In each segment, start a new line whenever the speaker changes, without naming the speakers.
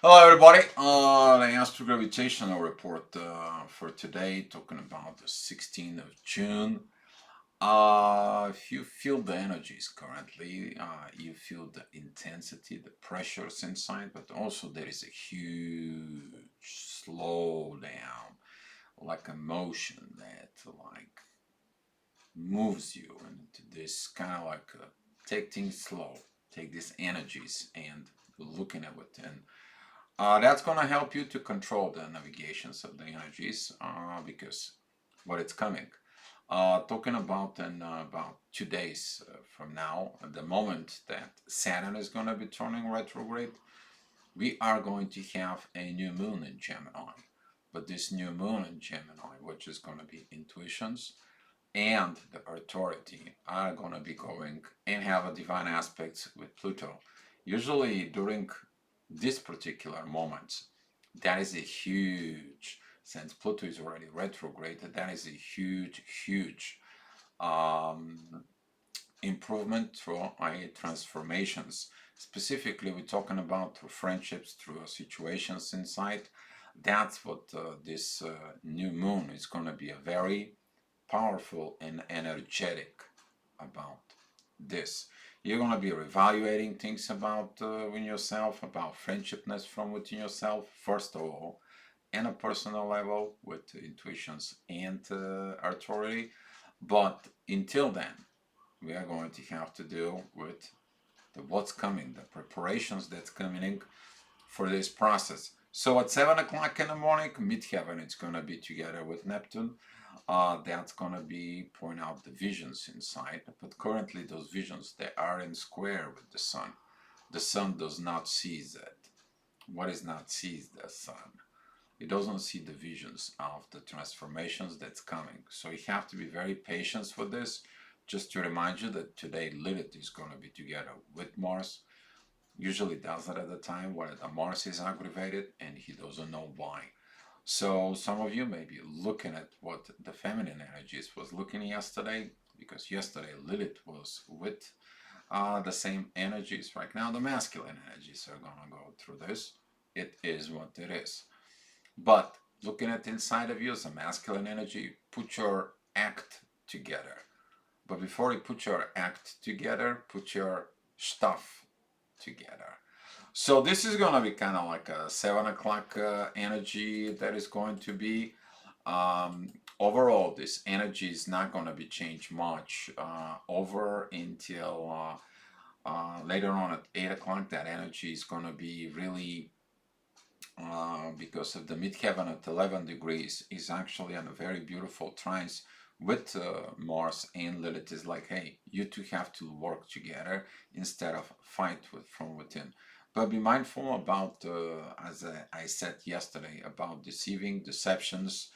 Hello, everybody. The Astro Gravitational report for today, talking about the 16th of June. If you feel the energies currently, you feel the intensity, the pressures inside, but also there is a huge slowdown, like a motion that like moves you into this kind of like take things slow, take these energies and looking at within. That's going to help you to control the navigations of the energies because what it's coming. Talking about in about 2 days from now, at the moment that Saturn is going to be turning retrograde, we are going to have a new moon in Gemini. But this new moon in Gemini, which is going to be intuitions and the authority, are going to be going and have a divine aspects with Pluto. Usually during this particular moment, that is a huge, since Pluto is already retrograde, that is a huge um, improvement through transformations. Specifically, we're talking about through friendships, through situations inside. That's what this new moon is going to be a very powerful and energetic about this. You're going to be reevaluating things about within yourself, about friendshipness from within yourself, first of all, and a personal level with intuitions and authority. But until then, we are going to have to deal with the what's coming, the preparations that's coming in for this process. So at 7 o'clock in the morning, midheaven is going to be together with Neptune. That's going to be point out the visions inside. But currently, those visions they are in square with the sun. The sun does not see that. What is not sees the sun? It doesn't see the visions of the transformations that's coming. So you have to be very patient with this. Just to remind you that today Lilith is going to be together with Mars. Usually does it at the time where the Mars is aggravated and he doesn't know why. So some of you may be looking at what the feminine energies was looking yesterday, because yesterday Lilith was with the same energies. Right now the masculine energies are going to go through this. It is what it is. But looking at inside of you as a masculine energy, put your act together. But before you put your act together, put your stuff together. So this is going to be kind of like a 7 o'clock energy that is going to be. Overall, this energy is not going to be changed much over until later on at 8 o'clock. That energy is going to be really because of the midheaven at 11 degrees is actually on a very beautiful trines with Mars and Lilith. Is like, hey, you two have to work together instead of fight from within. But be mindful about, as I said yesterday, about deceiving, deceptions.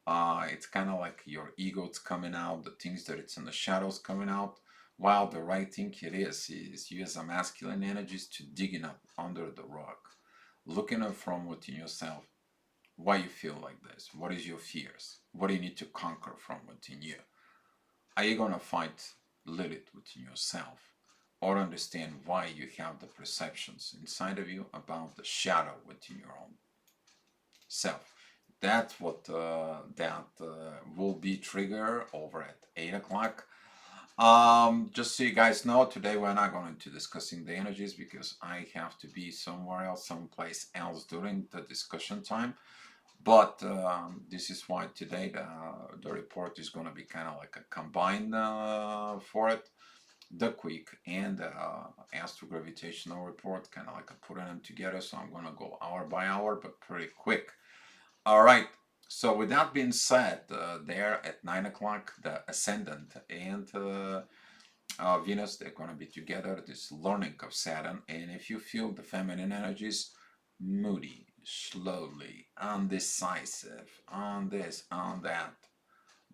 It's kind of like your ego's coming out, the things that it's in the shadows coming out. While the right thing it is you as a masculine energies to digging up under the rock, looking up from within yourself, why you feel like this, what is your fears, what do you need to conquer from within you. Are you going to fight Lilith within yourself, or understand why you have the perceptions inside of you about the shadow within your own self? That's what that will be trigger over at 8 o'clock. Just so you guys know, today we're not going to discussing the energies because I have to be somewhere else, someplace else during the discussion time. But this is why today the report is going to be kind of like a combined for it. The quick and astro-gravitational report, kind of like a putting them together. So I'm going to go hour by hour, but pretty quick. All right. So with that being said, there at 9 o'clock, the ascendant and Venus, they're going to be together, this learning of Saturn. And if you feel the feminine energies, moody, slowly, undecisive, on this, on that,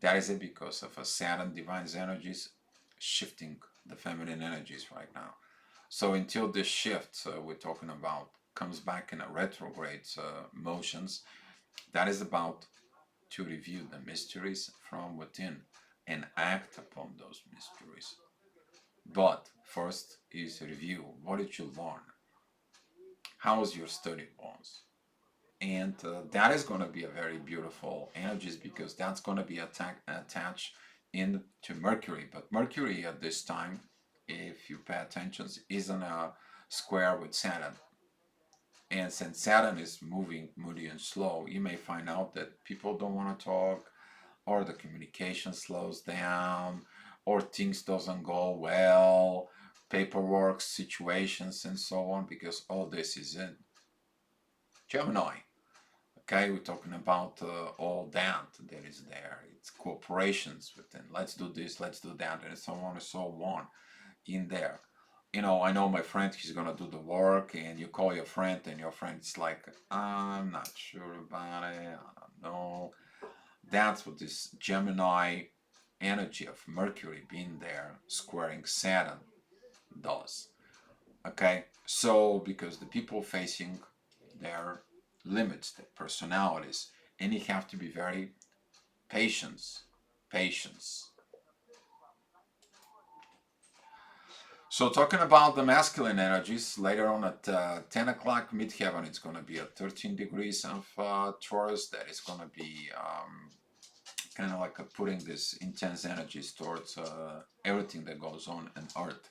that is it because of a Saturn divine's energies shifting the feminine energies right now. So until this shift we're talking about comes back in a retrograde motions, that is about to review the mysteries from within and act upon those mysteries. But first is review. What did you learn? how's your study was. And that is going to be a very beautiful energies because that's going to be attached into Mercury. But Mercury at this time, if you pay attention, is in a square with Saturn. And since Saturn is moving moody and slow, you may find out that people don't want to talk, or the communication slows down, or things doesn't go well, paperwork situations and so on, because all this is in Gemini. Okay, we're talking about all that is there. It's cooperations within. Let's do this, let's do that, and so on and so on in there. You know, I know my friend, he's gonna do the work, and you call your friend, and your friend's like, I'm not sure about it, I don't know. That's what this Gemini energy of Mercury being there, squaring Saturn, does. Okay, so because the people facing their limits, their personalities, and you have to be very patience, patience. So talking about the masculine energies, later on at 10 o'clock midheaven, it's going to be at 13 degrees of Taurus. That is going to be kind of like putting this intense energies towards everything that goes on in Earth.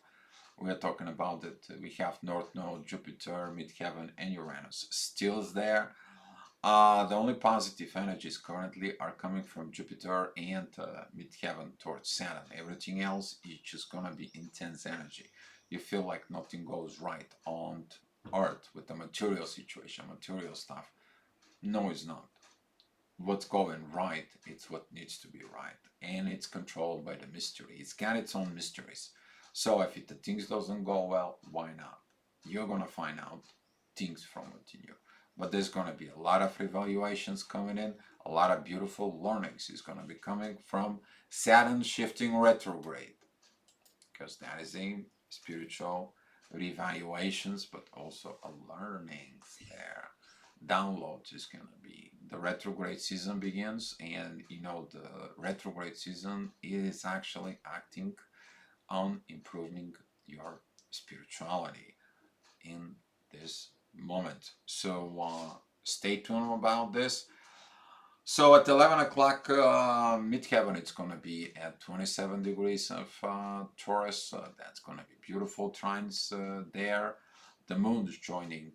We are talking about that we have North Node, Jupiter, midheaven, and Uranus still there. The only positive energies currently are coming from Jupiter and midheaven towards Saturn. Everything else is just gonna be intense energy. You feel like nothing goes right on Earth with the material situation, material stuff. No, it's not. What's going right, it's what needs to be right, and it's controlled by the mystery. It's got its own mysteries. So if the things doesn't go well, why not? You're gonna find out things from within you. But there's gonna be a lot of evaluations coming in, a lot of beautiful learnings is gonna be coming from Saturn shifting retrograde, because that is a spiritual revaluations, but also a learnings there. Downloads is gonna be the retrograde season begins, and you know the retrograde season is actually acting on improving your spirituality in this moment. So stay tuned about this. So at 11 o'clock midheaven, it's going to be at 27 degrees of Taurus. That's going to be beautiful trines there. The moon is joining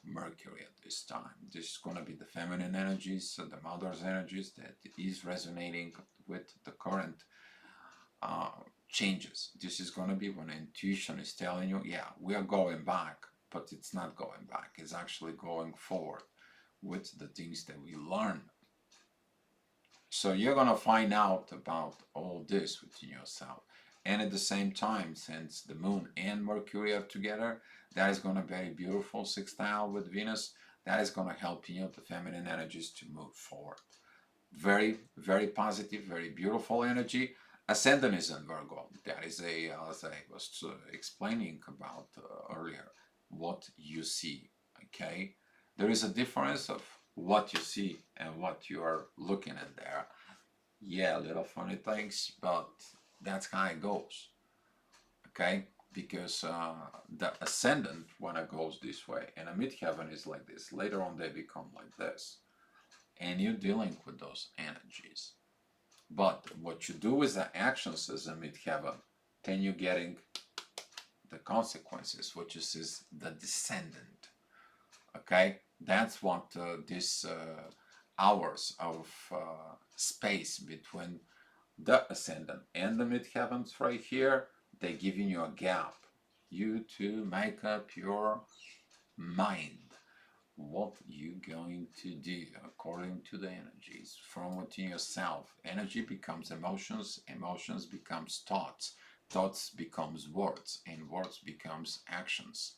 Mercury at this time. This is going to be the feminine energies, the mother's energies that is resonating with the current changes. This is going to be when intuition is telling you, yeah, we are going back, but it's not going back. It's actually going forward with the things that we learn. So you're going to find out about all this within yourself. And at the same time, since the moon and Mercury are together, that is going to be very beautiful sextile with Venus. That is going to help you, the feminine energies, to move forward. Very, very positive, very beautiful energy. Ascendant is in Virgo. That is as I was explaining about earlier, what you see. Okay, there is a difference of what you see and what you are looking at there. Yeah, little funny things, but that's how it goes. Okay, because the ascendant when it goes this way, and a midheaven is like this. Later on, they become like this, and you're dealing with those energies. But what you do with the actions as a midheaven, then you're getting the consequences, which is the descendant. Okay, that's what these hours of space between the ascendant and the midheavens right here, they're giving you a gap. You to make up your mind what you going to do according to the energies from within yourself. Energy becomes emotions, emotions becomes thoughts, thoughts becomes words, and words becomes actions.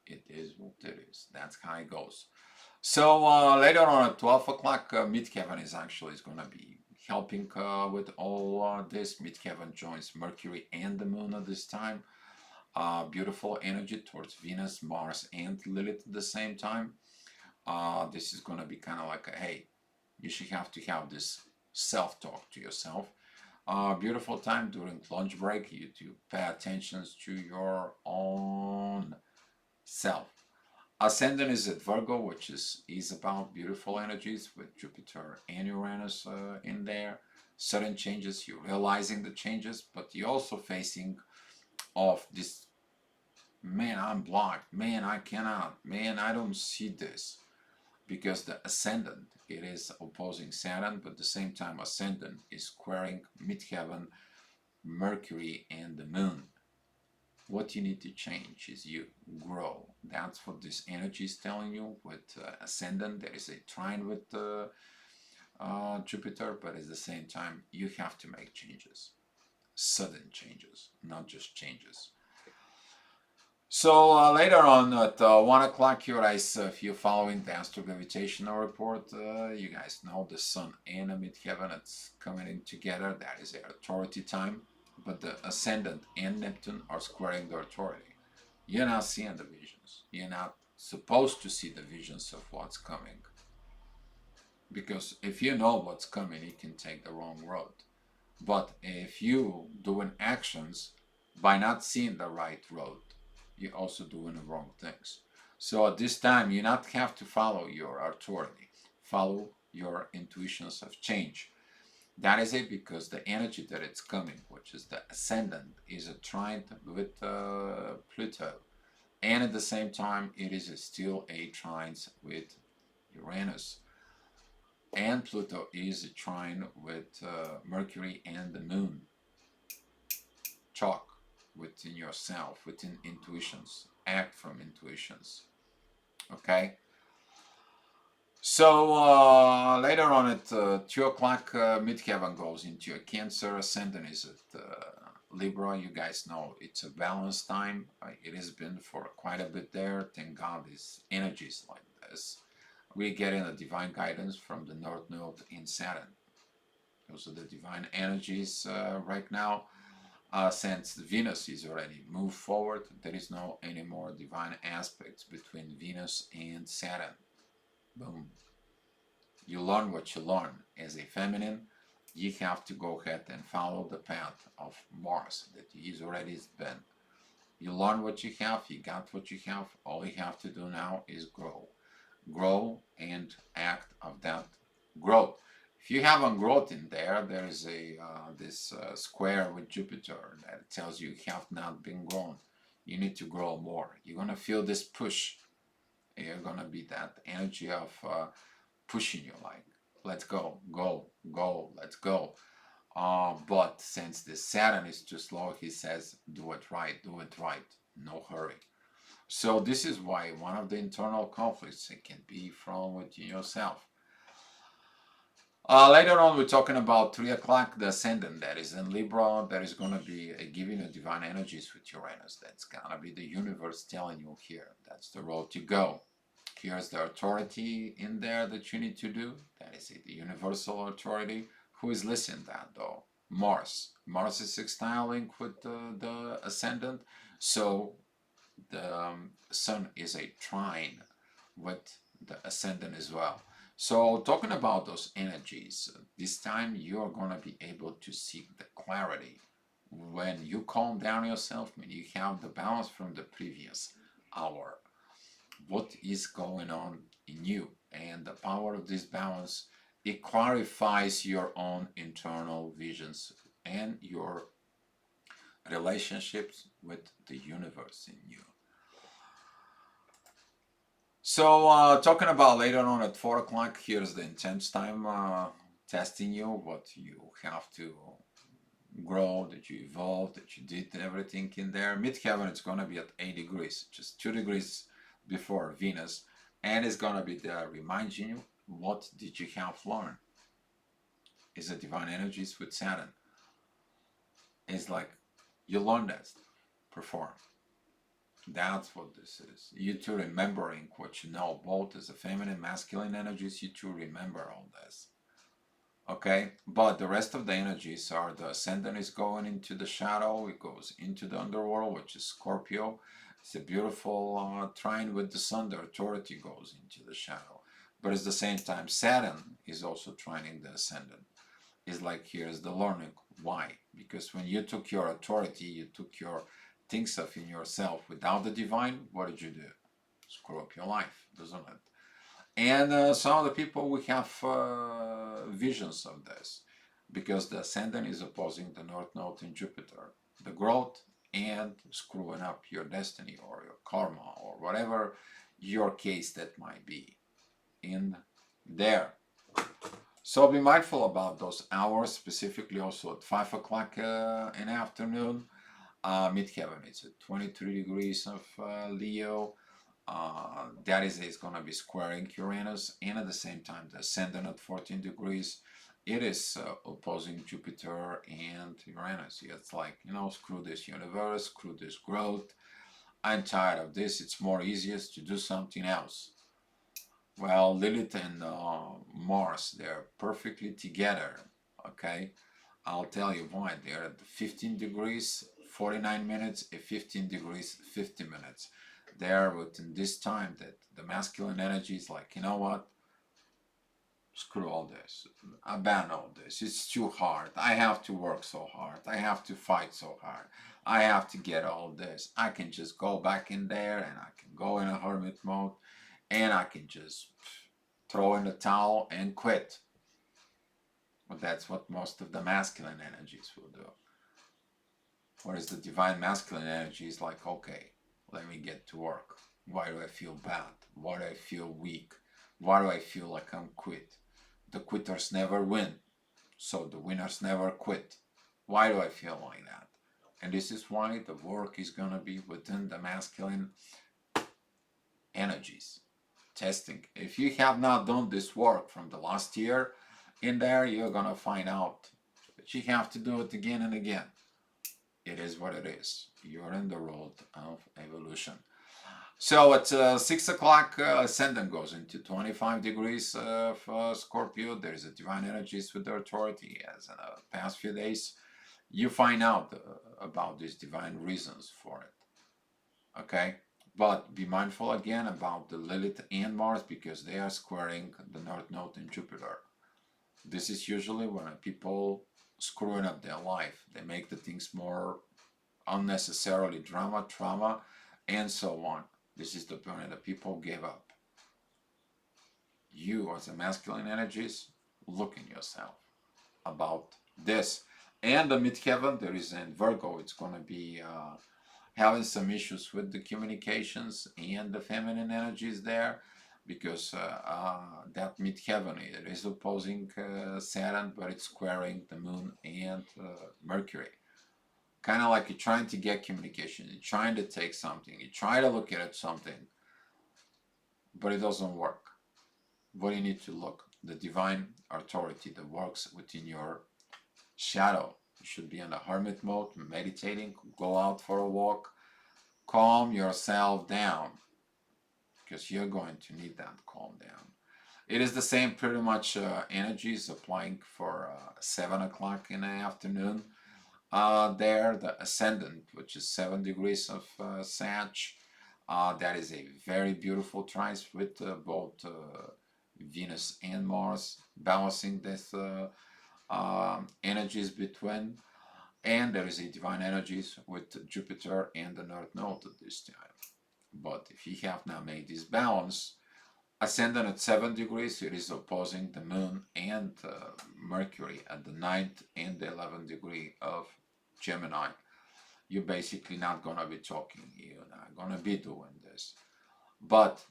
It is what it is. That's how it goes. So later on at 12 o'clock, midheaven is going to be helping with all this. Midheaven joins Mercury and the moon at this time. Beautiful energy towards Venus, Mars, and Lilith at the same time. This is going to be kind of like, hey, you should have to have this self-talk to yourself. Beautiful time during lunch break, you to pay attention to your own self. Ascendant is at Virgo, which is about beautiful energies with Jupiter and Uranus in there. Sudden changes, you're realizing the changes, but you're also facing off this, man, I'm blocked, man, I cannot, man, I don't see this. Because the ascendant, it is opposing Saturn, but at the same time ascendant is squaring midheaven, Mercury, and the moon. What you need to change is you grow. That's what this energy is telling you. With ascendant, there is a trine with Jupiter, but at the same time, you have to make changes, sudden changes, not just changes. So later on at 1 o'clock your eyes, if you're following the astrogravitational report, you guys know the sun and the midheaven, it's coming in together. That is their authority time. But the ascendant and Neptune are squaring the authority. You're not seeing the visions. You're not supposed to see the visions of what's coming. Because if you know what's coming, you can take the wrong road. But if you doing actions by not seeing the right road, you're also doing the wrong things. So at this time, you not have to follow your authority. Follow your intuitions of change. That is it, because the energy that it's coming, which is the ascendant, is a trine with Pluto. And at the same time, it is still a trine with Uranus. And Pluto is a trine with Mercury and the moon. Talk within yourself, within intuitions, act from intuitions. Okay? So later on at 2 o'clock, midheaven goes into a Cancer, ascendant is at Libra. You guys know it's a balanced time. It has been for quite a bit there. Thank God these energies like this. We're getting a divine guidance from the North Node in Saturn. Those are the divine energies right now. Since Venus is already moved forward, there is no any more divine aspects between Venus and Saturn. Boom. You learn what you learn. As a feminine, you have to go ahead and follow the path of Mars that is already been. You learn what you have, you got what you have. All you have to do now is grow. Grow and act of that growth. If you haven't growth in there, there is a this square with Jupiter that tells you have not been grown. You need to grow more. You're gonna feel this push. You're gonna be that energy of pushing you, like, let's go, go, go, let's go. But since the Saturn is too slow, he says, do it right, no hurry. So this is why one of the internal conflicts, it can be from within yourself. Later on, we're talking about 3 o'clock, the ascendant that is in Libra, that is going to be giving you divine energies with Uranus. That's going to be the universe telling you here. That's the road to go. Here's the authority in there that you need to do. That is it, the universal authority. Who is listening to that, though? Mars. Mars is sextiling with the ascendant. So the sun is a trine with the ascendant as well. So talking about those energies, this time you're going to be able to seek the clarity. When you calm down yourself, when you have the balance from the previous hour, what is going on in you, and the power of this balance, it clarifies your own internal visions and your relationships with the universe in you. So talking about later on at 4 o'clock, here's the intense time testing you, what you have to grow, that you evolve, that you did everything in there. Midheaven, it's going to be at 8 degrees, just 2 degrees before Venus, and it's going to be there reminding you, what did you have learned? Is the divine energies with Saturn. It's like, you learn that, perform. That's what this is. You two remembering what you know, both as a feminine, masculine energies, you two remember all this. Okay, but the rest of the energies are, the ascendant is going into the shadow, it goes into the underworld, which is Scorpio. It's a beautiful trine with the sun, the authority goes into the shadow. But at the same time, Saturn is also trining the ascendant. It's like, here's the learning. Why? Because when you took your authority, you took your things of in yourself without the divine, what did you do? screw up your life, doesn't it? And some of the people, we have visions of this because the ascendant is opposing the North Node in Jupiter. The growth and screwing up your destiny or your karma or whatever your case that might be in there. So be mindful about those hours, specifically also at 5 o'clock in the afternoon. Midheaven is at 23 degrees of Leo. That is going to be squaring Uranus, and at the same time the ascendant at 14 degrees, it is opposing Jupiter and Uranus. It's like, screw this universe, screw this growth, I'm tired of this, it's more easiest to do something else. Well, Lilith and Mars, they're perfectly together, okay? I'll tell you why. They're at 15 degrees, 49 minutes, and 15 degrees, 50 minutes. They're within this time that the masculine energy is like, you know what? Screw all this. Abandon all this. It's too hard. I have to work so hard. I have to fight so hard. I have to get all this. I can just go back in there and I can go in a hermit mode and I can just throw in the towel and quit. But that's what most of the masculine energies will do. Whereas the divine masculine energy is like, okay, let me get to work. Why do I feel bad? Why do I feel weak? Why do I feel like I'm quit? The quitters never win, so the winners never quit. Why do I feel like that? And this is why the work is going to be within the masculine energies. Testing. If you have not done this work from the last year in there, you're going to find out that you have to do it again and again. It is what it is. You're in the road of evolution. So at 6 o'clock, ascendant goes into 25 degrees of Scorpio. There's a divine energies with the authority. As in the past few days, you find out about these divine reasons for it. Okay? But be mindful again about the Lilith and Mars because they are squaring the North Node in Jupiter. This is usually when people screwing up their life. They make the things more unnecessarily drama, trauma, and so on. This is the point that people gave up. You, as a masculine energies, look in yourself about this. And the midheaven, there is in Virgo, it's going to be having some issues with the communications and the feminine energies there because that midheaven, it is opposing Saturn, but it's squaring the moon and Mercury. Kind of like you're trying to get communication, you're trying to take something, you try to look at something, but it doesn't work. What do you need to look? The divine authority that works within your shadow. You should be in a hermit mode, meditating, go out for a walk, calm yourself down, because you're going to need that calm down. It is the same pretty much energies applying for 7 o'clock in the afternoon. There, the ascendant, which is 7 degrees of Sag, that is a very beautiful trine with both Venus and Mars, balancing this energies between. And there is a divine energies with Jupiter and the North Node at this time. But if you have now made this balance, ascendant at 7 degrees, it is opposing the moon and Mercury at the 9th and the 11th degree of Gemini. You're basically not going to be talking. You're not going to be doing this. But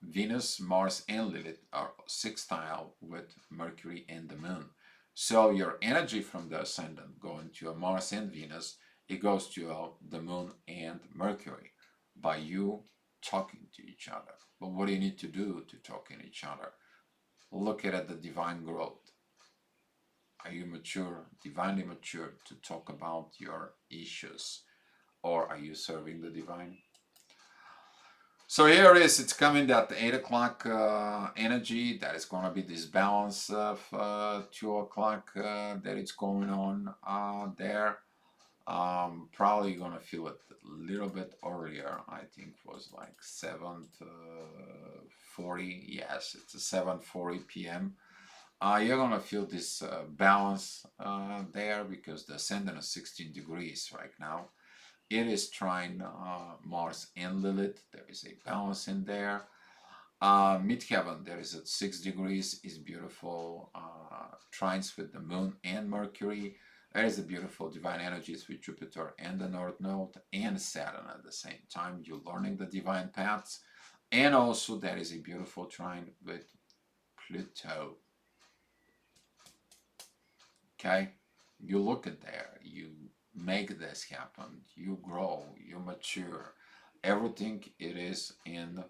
Venus, Mars, and Lilith are sextile with Mercury and the moon. So your energy from the ascendant going to a Mars and Venus, it goes to the moon and Mercury by you talking to each other. But what do you need to do to talk in each other? Look at the divine growth. Are you mature, divinely mature to talk about your issues? Or are you serving the divine? So here it is, it's coming that 8 o'clock energy, that is going to be this balance of 2 o'clock that it's going on there. Probably going to feel it a little bit earlier. I think it was like 7:40. Yes, it's a 7:40 p.m. You're going to feel this balance there because the ascendant is 16 degrees right now. it is trine Mars and Lilith. There is a balance in there. Midheaven, there is at 6 degrees, is beautiful. Trines with the Moon and Mercury. There is a beautiful divine energies with Jupiter and the North Node and Saturn at the same time. You're learning the divine paths. And also there is a beautiful trine with Pluto. Okay? You look at there, you make this happen, you grow, you mature. Everything it is in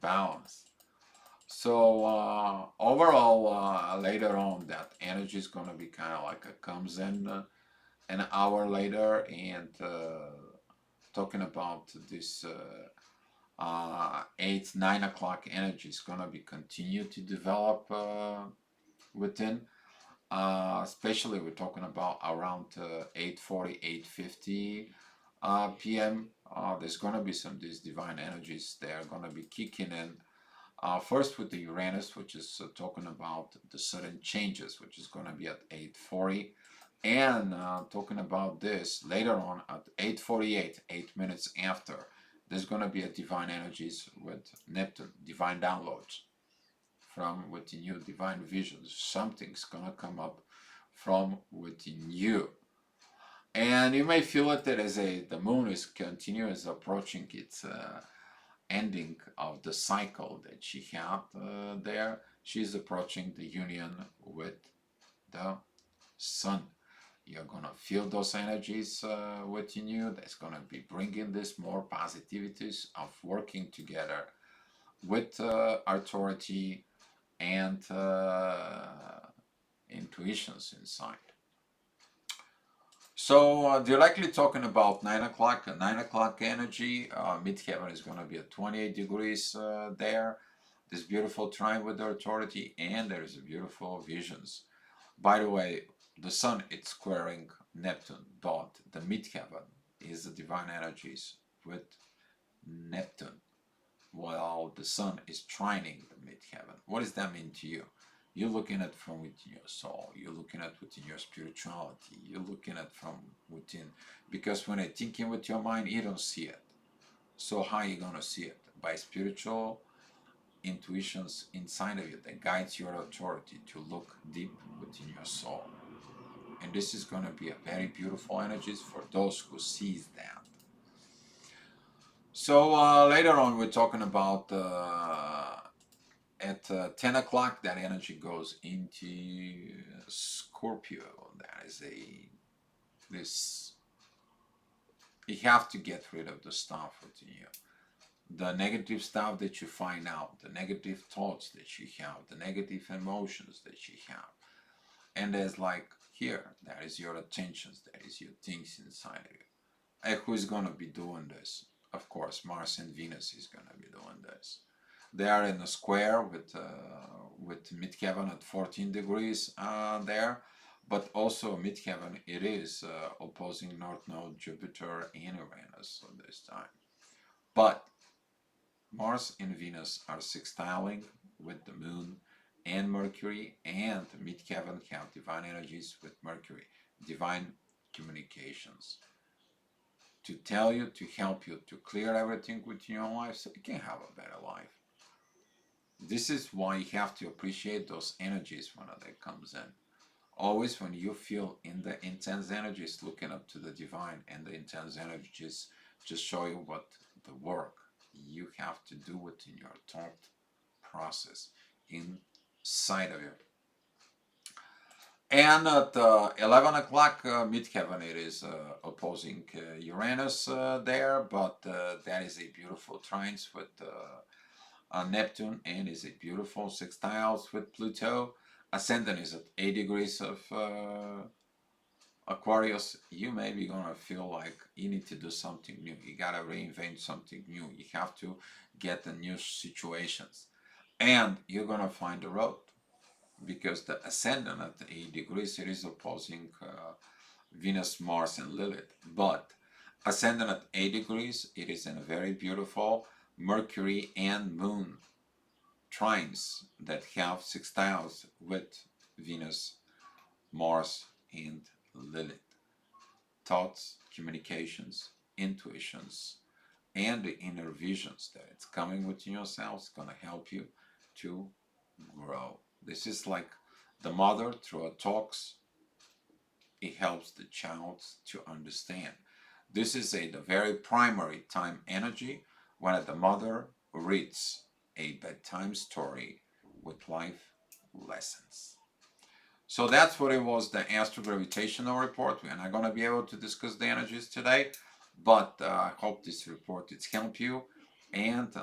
balance. So overall, later on, that energy is going to be kind of like it comes in an hour later, and talking about this 8, 9 o'clock energy is going to be continue to develop within. Especially we're talking about around 8:40, 8:50 p.m. There's going to be some these divine energies. They are going to be kicking in. First with the Uranus, which is talking about the sudden changes, which is going to be at 8:40, and talking about this later on at 8:48, 8 minutes after, there's going to be a divine energies with Neptune, divine downloads from within you, divine visions. Something's going to come up from within you. And you may feel it that as the moon is continuous approaching its ending of the cycle that she had there. She's approaching the union with the sun. You're gonna feel those energies within you. That's gonna be bringing this more positivities of working together with authority and intuitions inside. So directly talking about 9 o'clock, 9 o'clock energy, midheaven is going to be at 28 degrees there. This beautiful trine with the authority, and there is a beautiful visions. By the way, the sun it's squaring Neptune, but the midheaven is the divine energies with Neptune, while the sun is trining the midheaven. What does that mean to you? You're looking at from within your soul. You're looking at within your spirituality. You're looking at from within. Because when you're thinking with your mind, you don't see it. So how are you going to see it? By spiritual intuitions inside of you that guides your authority to look deep within your soul. And this is going to be a very beautiful energies for those who sees that. So later on, we're talking about at 10 o'clock, that energy goes into Scorpio. That is this, you have to get rid of the stuff within you. The negative stuff that you find out, the negative thoughts that you have, the negative emotions that you have. And there's like, here, that is your attentions, that is your things inside of you. And who's going to be doing this? Of course, Mars and Venus is going to be doing this. They are in a square with midheaven at 14 degrees there, but also midheaven it is opposing North Node, Jupiter, and Uranus at this time. But Mars and Venus are sextiling with the Moon and Mercury, and midheaven have divine energies with Mercury, divine communications, to tell you, to help you, to clear everything within your life so you can have a better life. This is why you have to appreciate those energies when they comes in. Always when you feel in the intense energies, looking up to the divine, and the intense energies just show you what the work you have to do within your thought process inside of you. And at 11 o'clock, midheaven, it is opposing Uranus there, but that is a beautiful trine with Neptune, and is a beautiful sextiles with Pluto. Ascendant is at 8 degrees of Aquarius. You may be gonna feel like you need to do something new. You gotta reinvent something new. You have to get the new situations, and you're gonna find the road, because the ascendant at 8 degrees it is opposing Venus, Mars, and Lilith. But ascendant at 8 degrees, it is in a very beautiful Mercury and Moon trines that have sextiles with Venus, Mars, and Lilith. Thoughts, communications, intuitions and the inner visions that it's coming within yourself. It's going to help you to grow. This is like the mother through her talks. It helps the child to understand. This is the very primary time energy when the mother reads a bedtime story with life lessons. So that's what it was, the astrogravitational report. We're not going to be able to discuss the energies today, but I hope this report it's helped you. And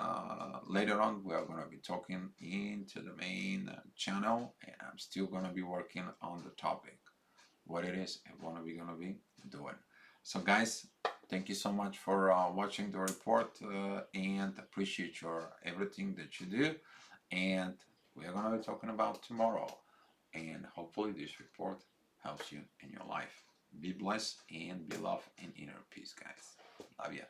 later on, we are going to be talking into the main channel, and I'm still going to be working on the topic, what it is and what are we going to be doing. So guys, thank you so much for watching the report and appreciate your everything that you do. And we are going to be talking about tomorrow. And hopefully this report helps you in your life. Be blessed and be loved and inner peace, guys. Love ya.